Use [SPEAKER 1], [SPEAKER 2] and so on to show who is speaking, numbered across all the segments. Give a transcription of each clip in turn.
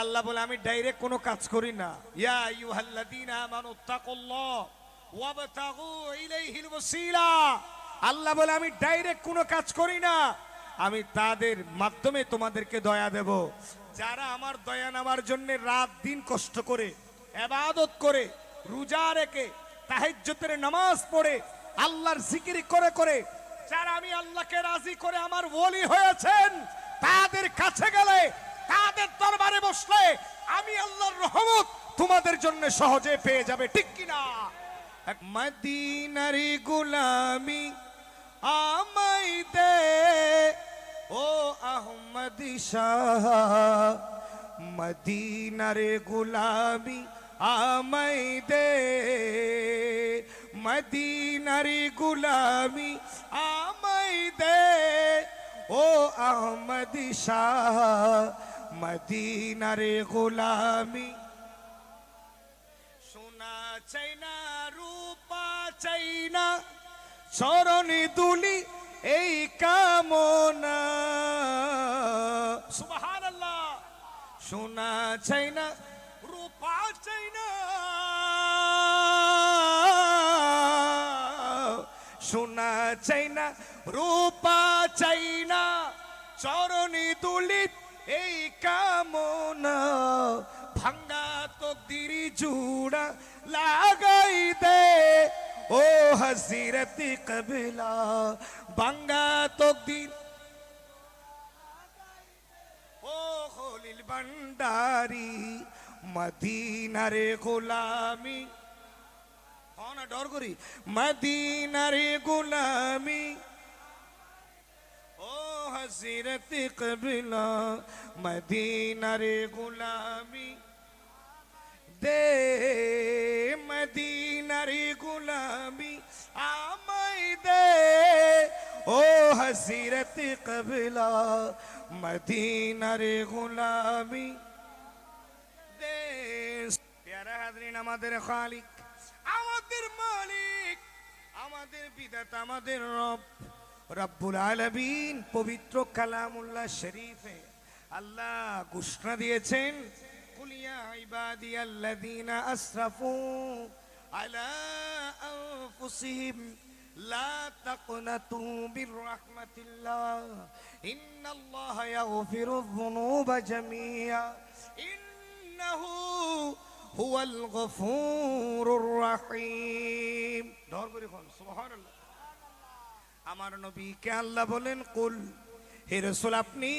[SPEAKER 1] আল্লাহ বলে আমি ডাইরেক্ট কোনো কাজ করি না। ইয়া আইয়ুহাল্লাযীনা আমানুত্তাকুল্লাহ ওয়াবতাগু ইলাইহিল ওয়াসিলা। আল্লাহ বলে আমি ডাইরেক্ট কোনো কাজ করি না, আমি তাদের মাধ্যমে তোমাদেরকে দয়া দেব যারা আমার দয়া নেওয়ার জন্য রাত দিন কষ্ট করে ইবাদত করে রোজা রেখে তাহাজ্জুদের নামাজ পড়ে আল্লাহর জিকির করে করে যারা আমি আল্লাহকে রাজি করে আমার ওলি হয়েছেন, তাদের কাছে গেলে তাদের দরবারে বসলে আমি আল্লাহর রহমত তোমাদের জন্য সহজে পেয়ে যাবে, ঠিক কিনা? এক মদিনার গোলামি আমায় দে ও আহমদ শাহ, মদিনার গোলামি আমায় দে, মদিনার গোলামি আমায় দে ও আহমদ শাহ, মদিনার গোলামি। সোনা চাই না রূপা চাই না চরণে দুলি এই কামনা, সুবহানাল্লাহ। সোনা চাই না রূপা চাই না, সোনা চাই না রূপা চাই না চরণে দুলি এই কামনা, ভাঙ্গা তকদির জুড়া লাগাই দে ও হযরত কবিলা, ভাঙ্গা তকদির ও খলিল ভান্ডারি, মদিনার গোলামি না ডর করি, মদিনার গোলামি ও হযরত কবিলা, মদিনার গোলামি দে, মদিনার গোলামি আমায় দে ও হযরত কবিলা, মদিনার গোলামি দে। প্যারা হাজরিন, আমাদের খালিক, আমাদের মালিক, আমাদের বিধাতা, আমাদের রব রব্বুল আলামিন পবিত্র কালামুল্লাহ শরীফে আল্লাহ ঘোষণা দিয়েছেন, কুল ইয়া ইবাদিয়াল্লাযীনা আসরাফু আলা আনফুসিহিম লা তাকনাতু মির রাহমাতিল্লাহ ইন্নাল্লাহা ইয়াগফিরুয যুনুবা জামিআ ইন্নাহু হুয়াল গফুরুর রহিম। ধর করে কোন সুবহানাল্লাহ। আমার নবীকে আল্লাহ বলেন, কুল, হে রাসূল আপনি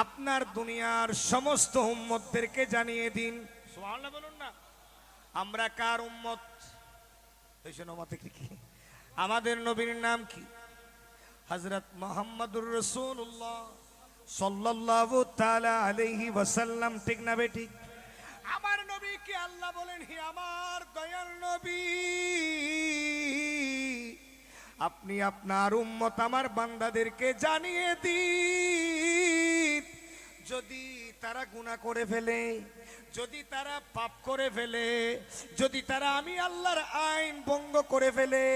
[SPEAKER 1] আপনার দুনিয়ার সমস্ত উম্মতদেরকে জানিয়ে দিন। সুবহানাল্লাহ বলুন না। আমরা কার উম্মত? আমাদের নবীর নাম কি? হযরত মুহাম্মদুর রাসূলুল্লাহ সাল্লাল্লাহু তাআলা আলাইহি ওয়াসাল্লাম, ঠিক না বেঠিক? আমার নবীকে আল্লাহ বলেন, হে আমার দয়াল নবী, আপনি আপনার উম্মত আমার বান্দাদেরকে জানিয়ে দিন, যদি তারা গুনাহ করে ফেলে, যদি তারা পাপ করে ফেলে, যদি তারা আমি আল্লাহর আইন ভঙ্গ করে ফেলে,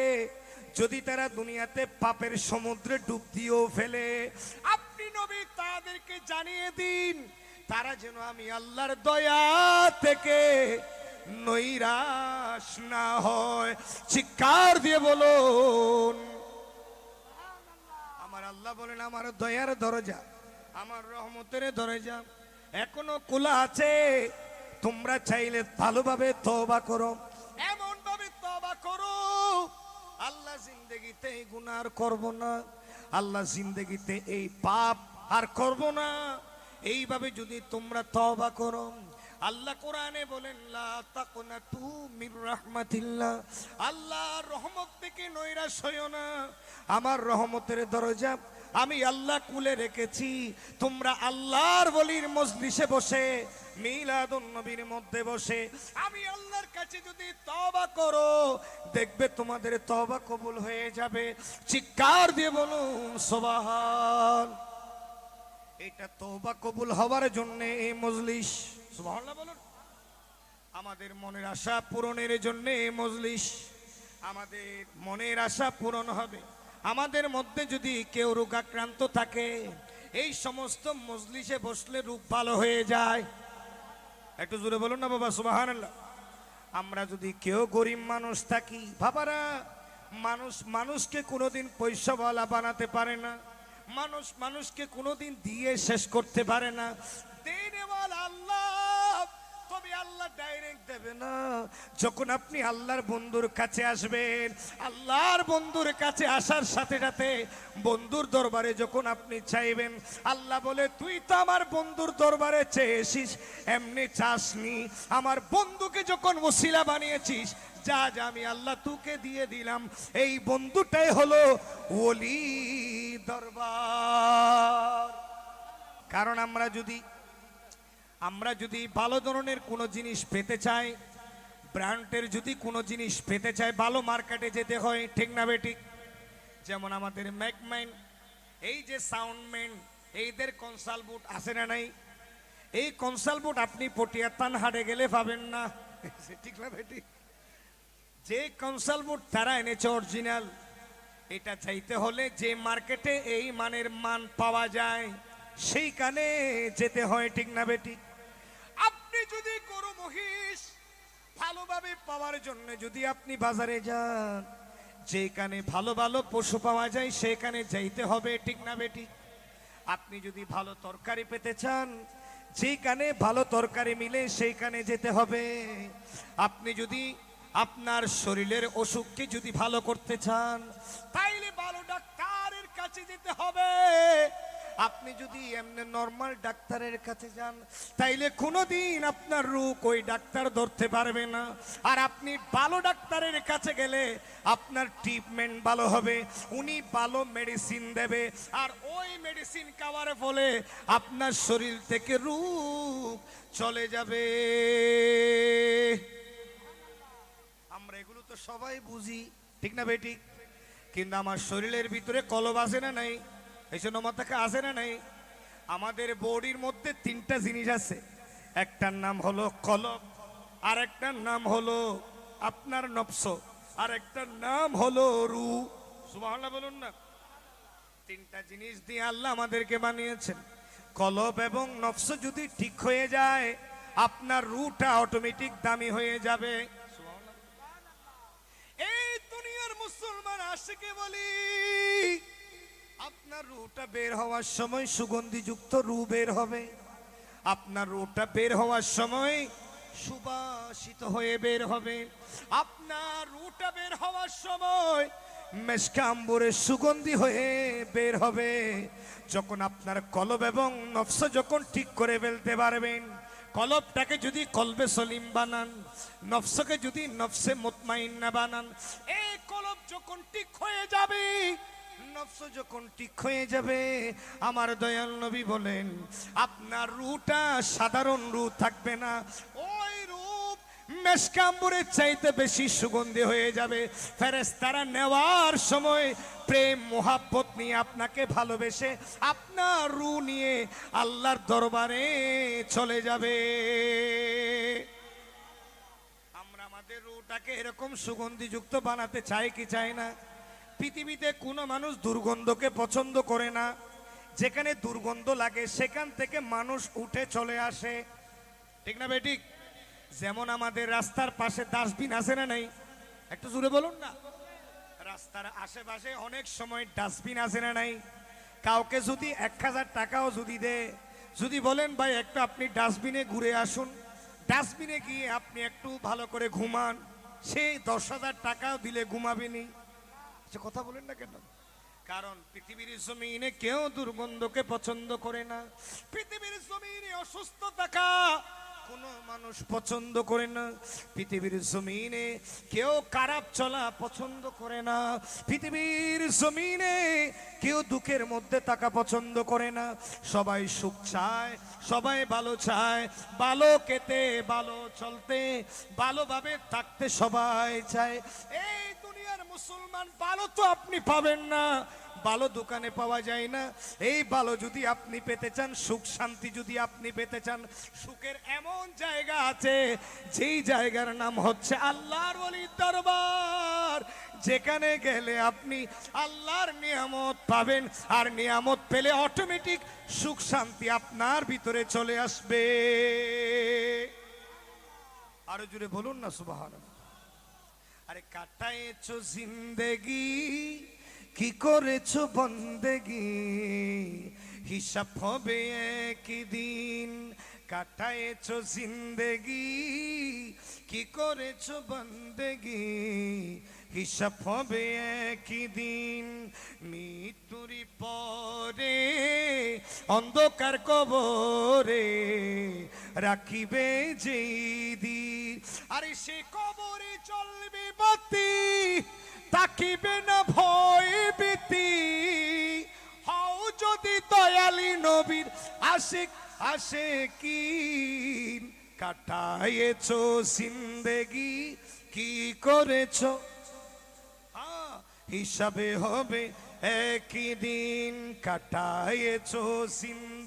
[SPEAKER 1] যদি তারা দুনিয়াতে পাপের সমুদ্রে ডুব দিয়েও ফেলে, আপনি নবী তাদেরকে জানিয়ে দিন তারা যেন আমি আল্লাহর দয়া থেকে নৈরাশ না হয়। চিৎকার দিয়ে বলুন আমার আল্লাহ বলেন, আমার দয়ার দরজা, আমার রহমতের দরজা এখনো খোলা আছে, তোমরা চাইলে ভালোভাবে তওবা করো, এমন ভাবে তওবা করো আল্লাহ জিন্দেগিতে এই গুনাহ আর করব না, আল্লাহ জিন্দেগিতে এই পাপ আর করব না। এইভাবে যদি তোমরা তওবা করো, আল্লাহ কোরআনে বলেন, লা তাকনাতু মির রাহমাতিল্লাহ, আল্লাহর রহমত থেকে নৈরাশ হইও না, আমার রহমতের দরজা আমি আল্লাহ খুলে রেখেছি। তোমরা আল্লাহর ওলির মজলিসে বসে, মিলাদুন নবীর মধ্যে বসে আমি আল্লাহর কাছে যদি তওবা করো, দেখবে তোমাদের তওবা কবুল হয়ে যাবে। চিৎকার দিয়ে বলুন সুবহান। এটা তওবা কবুল হওয়ার জন্য এই মজলিস, সুবহানাল্লাহ বলুন। আমাদের মনের আশা পূরণের জন্য এই মজলিস, আমাদের মনের আশা পূরণ হবে। আমাদের মধ্যে যদি কেউ রোগাক্রান্ত থাকে, এই সমস্ত মজলিসে বসলে রোগ ভালো হয়ে যায়। একটু জোরে বলুন না বাবা সুবহানাল্লাহ। আমরা যদি কেউ গরিব মানুষ থাকি বাবারা, মানুষকে কোনোদিন পয়সাওয়ালা বানাতে পারে না, মানুষকে কোনোদিন দিয়ে শেষ করতে পারে না। দেনেওয়ালা আল্লাহ, তবে আল্লাহ ডাইরেক্ট দেবে না। যখন আপনি আল্লাহর বন্ধুর কাছে আসবেন, আল্লাহর বন্ধুর কাছে আসার সাথে সাথে বন্ধুর দরবারে যখন আপনি চাইবেন, আল্লাহ বলে তুই তো আমার বন্ধুর দরবারে চেয়েছিস, এমনি চাসনি, আমার বন্ধুকে যখন ওসিলা বানিয়েছিস, যা যা আমি আল্লাহ তোকে দিয়ে দিলাম। এই বন্ধুটাই হলো ওলি দরবার। কারণ আমরা যদি ভালো ধরনের কোনো জিনিস পেতে চাই, ব্র্যান্ডের যদি কোনো জিনিস পেতে চাই, ভালো মার্কেটে যেতে হয়, ঠিক না বেঠিক? যেমন আমাদের ম্যাকম্যান, এই যে সাউন্ডম্যান, এইদের কনসাল বুট আছে না নাই? এই কনসাল বুট আপনি পটিয়া তানহাটে গেলে পাবেন না, ঠিক না বেঠিক? যে কনসাল বুট তারা এনেছে অরিজিনাল, এটা চাইতে হলে যে মার্কেটে এই মানের মান পাওয়া যায় সেইখানে যেতে হয়, ঠিক না বেঠিক? আপনি যদি গরু মহিষ ভালোভাবে পাওয়ার জন্য যদি আপনি বাজারে যান, যেখানে ভালো ভালো পশু পাওয়া যায় সেখানে যাইতে হবে, ঠিক না বেঠিক? আপনি যদি ভালো তরকারি পেতে চান, যেখানে ভালো তরকারি মিলে সেইখানে যেতে হবে। আপনি যদি আপনার শরীরের অসুখকে যদি ভালো করতে চান, তাইলে ভালো ডাক্তারের কাছে যেতে হবে। আপনি যদি এমনি নরমাল ডাক্তারের কাছে যান, তাইলে কোনোদিন আপনার রোগ ওই ডাক্তার ধরতে পারবে না। আর আপনি ভালো ডাক্তারের কাছে গেলে আপনার ট্রিটমেন্ট ভালো হবে, উনি ভালো মেডিসিন দেবে, আর ওই মেডিসিন খাওয়ার ফলে আপনার শরীর থেকে রোগ চলে যাবে। আমরা এগুলো তো সবাই বুঝি, ঠিক না বেঠিক? কিন্তু আমার শরীরের ভিতরে কলব আছে না নাই? এই জন্য মাথাকে আছে না নাই? আমাদের বডির মধ্যে তিনটা জিনিস আছে, একটার নাম হলো কলব, আর একটার নাম হলো আপনার নফস, আর একটার নাম হলো রু। সুবহানাল্লাহ বলুন না। তিনটা জিনিস দিয়ে আল্লাহ আমাদেরকে বানিয়েছেন। কলব এবং নফস যদি ঠিক হয়ে যায়, আপনার রুটা অটোমেটিক দামি হয়ে যাবে। এই দুনিয়ার মুসলমান আশিকে বলি, আপনার রুটা বের হওয়ার সময় সুগন্ধিযুক্ত রু বের হবে, আপনার রুটা বের হওয়ার সময় সুবাসিত হয়ে বের হবে, আপনার রুটা বের হওয়ার সময় মেশকা আম্বরের সুগন্ধি হয়ে বের হবে। যখন আপনার কলব এবং নফস যখন ঠিক করে ফেলতে পারবেন, কলবটাকে যদি কলবে সলিম বানান, নফসকে যদি নফসে মুতমাইন্না বানান, এই কলব যখন ঠিক হয়ে যাবে, নফস যখন ঠিক হয়ে যাবে, আমার দয়াল নবী বলেন আপনার রূটা সাধারণ রূপ থাকবে না, ওই রূপ মেশকা আম্বরের চাইতে বেশি সুগন্ধি হয়ে যাবে। ফেরেশতারা নেওয়ার সময় প্রেম মোহাব্বত নিয়ে আপনাকে ভালোবেসে আপনার রু নিয়ে আল্লাহর দরবারে চলে যাবে। আমরা আমাদের রুটাকে এরকম সুগন্ধিযুক্ত বানাতে চাই কি চাই না? পৃথিবীতে কোনো মানুষ দুর্গন্ধকে পছন্দ করে না, যেখানে দুর্গন্ধ লাগে সেখান থেকে মানুষ উঠে চলে আসে, ঠিক না বেঠিক? যেমন আমাদের রাস্তার পাশে ডাস্টবিন আছে না নাই? একটু জোরে বলুন না। রাস্তার আশেপাশে অনেক সময় ডাস্টবিন আছে না নাই? কাউকে যদি 1000 টাকাও যদি দেয়, যদি বলেন ভাই একটু আপনি ডাস্টবিনে ঘুরে আসুন, ডাস্টবিনে গিয়ে আপনি একটু ভালো করে ঘুমান, সেই 10,000 টাকাও দিলে ঘুমাবেনি। কথা বলেন না কেন? কারণ পৃথিবীর জমিনে কেউ দুর্গন্ধকে পছন্দ করে না, পৃথিবীর জমিনে অসুস্থ থাকা কোনো মানুষ পছন্দ করে না, পৃথিবীর জমিনে কেউ খারাপ চলা পছন্দ করে না, পৃথিবীর জমিনে কেউ দুঃখের মধ্যে থাকা পছন্দ করে না। সবাই সুখ চায়, সবাই ভালো চায়, ভালো খেতে, ভালো চলতে, ভালোভাবে থাকতে সবাই চায়। এই দুনিয়ার মুসলমান ভালো তো আপনি পাবেন না, ভালো দোকানে পাওয়া যায় না। এই ভালো যদি আপনি পেতে চান, সুখ শান্তি যদি আপনি পেতে চান, সুখের এমন জায়গা আছে যেই জায়গার নাম হচ্ছে আল্লাহর ওলির দরবার, যেখানে গেলে আপনি আল্লাহর নিয়ামত পাবেন, আর নিয়ামত পেলে অটোমেটিক সুখ শান্তি আপনার ভিতরে চলে আসবে। আরো জুড়ে বলুন না সুবহানাল্লাহ। আরে কাটায়েছো জিন্দেগি কি করেছো বন্দেগি, হিসাব হবে একদিন। কাটায়েছো জিন্দেগি কি করেছো বন্দেগি, হিসাব হবে একদিন। মৃত্যুরি পরে অন্ধকার কবরে রাখিবে যেই দিন, আরে সে কবরে চলবে বাতি, তাকিবে না ভয় ভীতি। হও যদি দয়ালি নবীর আশিক আশিকিন, কাটায়েছো জিন্দেগি কি করেছো, হিসাবে হবে একদিন। কাটায়েছো জিন্দেগি।